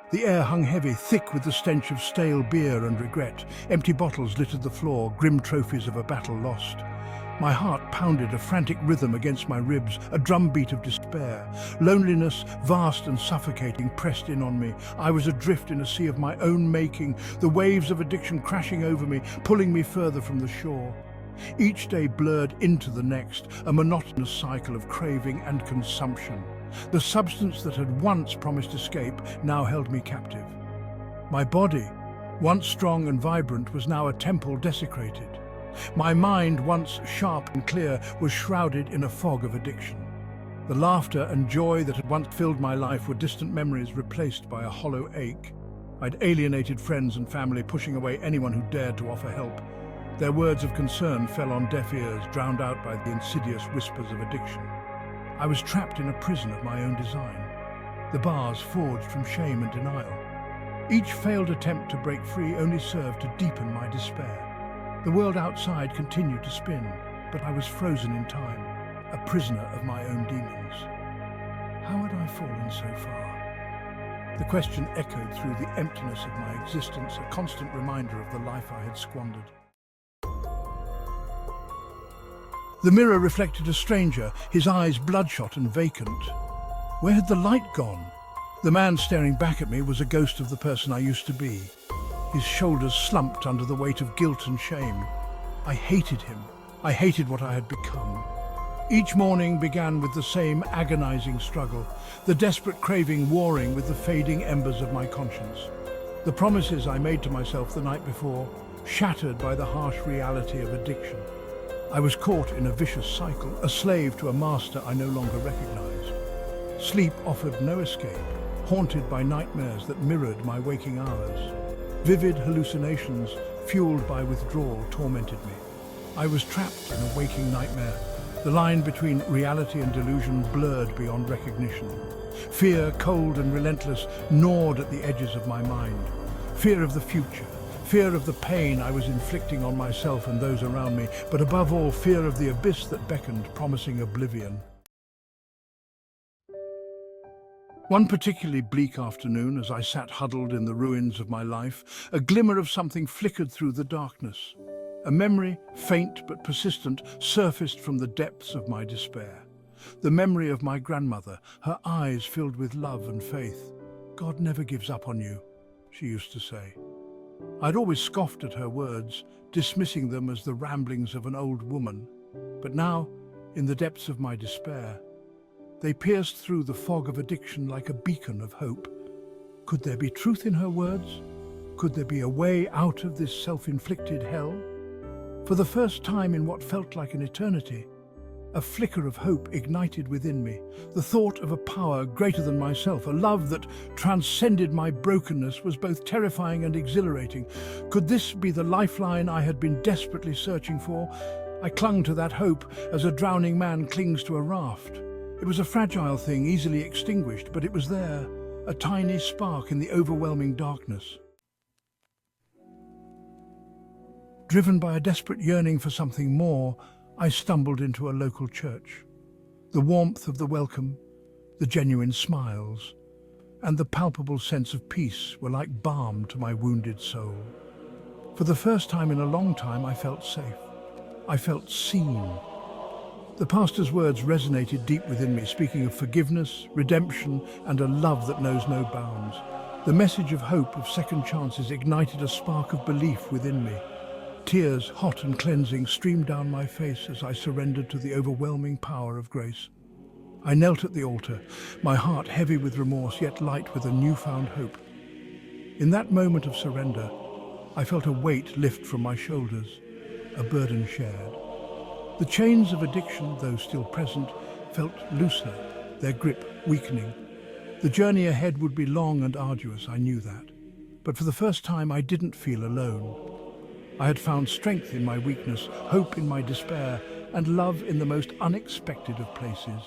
The air hung heavy, thick with the stench of stale beer and regret. Empty bottles littered the floor, grim trophies of a battle lost. My heart pounded a frantic rhythm against my ribs, a drumbeat of despair. Loneliness, vast and suffocating, pressed in on me. I was adrift in a sea of my own making, the waves of addiction crashing over me, pulling me further from the shore. Each day blurred into the next, a monotonous cycle of craving and consumption. The substance that had once promised escape now held me captive. My body, once strong and vibrant, was now a temple desecrated. My mind, once sharp and clear, was shrouded in a fog of addiction. The laughter and joy that had once filled my life were distant memories replaced by a hollow ache. I'd alienated friends and family, pushing away anyone who dared to offer help. Their words of concern fell on deaf ears, drowned out by the insidious whispers of addiction. I was trapped in a prison of my own design, the bars forged from shame and denial. Each failed attempt to break free only served to deepen my despair. The world outside continued to spin, but I was frozen in time, a prisoner of my own demons. How had I fallen so far? The question echoed through the emptiness of my existence, a constant reminder of the life I had squandered. The mirror reflected a stranger, his eyes bloodshot and vacant. Where had the light gone? The man staring back at me was a ghost of the person I used to be. His shoulders slumped under the weight of guilt and shame. I hated him. I hated what I had become. Each morning began with the same agonizing struggle, the desperate craving warring with the fading embers of my conscience. The promises I made to myself the night before, shattered by the harsh reality of addiction. I was caught in a vicious cycle, a slave to a master I no longer recognized. Sleep offered no escape, haunted by nightmares that mirrored my waking hours. Vivid hallucinations, fueled by withdrawal, tormented me. I was trapped in a waking nightmare. The line between reality and delusion blurred beyond recognition. Fear, cold and relentless, gnawed at the edges of my mind. Fear of the future. Fear of the pain I was inflicting on myself and those around me, but above all, fear of the abyss that beckoned, promising oblivion. One particularly bleak afternoon, as I sat huddled in the ruins of my life, a glimmer of something flickered through the darkness. A memory, faint but persistent, surfaced from the depths of my despair. The memory of my grandmother, her eyes filled with love and faith. "God never gives up on you," she used to say. I'd always scoffed at her words, dismissing them as the ramblings of an old woman. But now, in the depths of my despair, they pierced through the fog of addiction like a beacon of hope. Could there be truth in her words? Could there be a way out of this self-inflicted hell? For the first time in what felt like an eternity, a flicker of hope ignited within me, the thought of a power greater than myself, a love that transcended my brokenness, was both terrifying and exhilarating. Could this be the lifeline I had been desperately searching for? I clung to that hope as a drowning man clings to a raft. It was a fragile thing, easily extinguished, but it was there, a tiny spark in the overwhelming darkness. Driven by a desperate yearning for something more, I stumbled into a local church. The warmth of the welcome, the genuine smiles, and the palpable sense of peace were like balm to my wounded soul. For the first time in a long time, I felt safe. I felt seen. The pastor's words resonated deep within me, speaking of forgiveness, redemption, and a love that knows no bounds. The message of hope, of second chances, ignited a spark of belief within me. Tears, hot and cleansing, streamed down my face as I surrendered to the overwhelming power of grace. I knelt at the altar, my heart heavy with remorse, yet light with a newfound hope. In that moment of surrender, I felt a weight lift from my shoulders, a burden shared. The chains of addiction, though still present, felt looser, their grip weakening. The journey ahead would be long and arduous, I knew that. But for the first time, I didn't feel alone. I had found strength in my weakness, hope in my despair, and love in the most unexpected of places.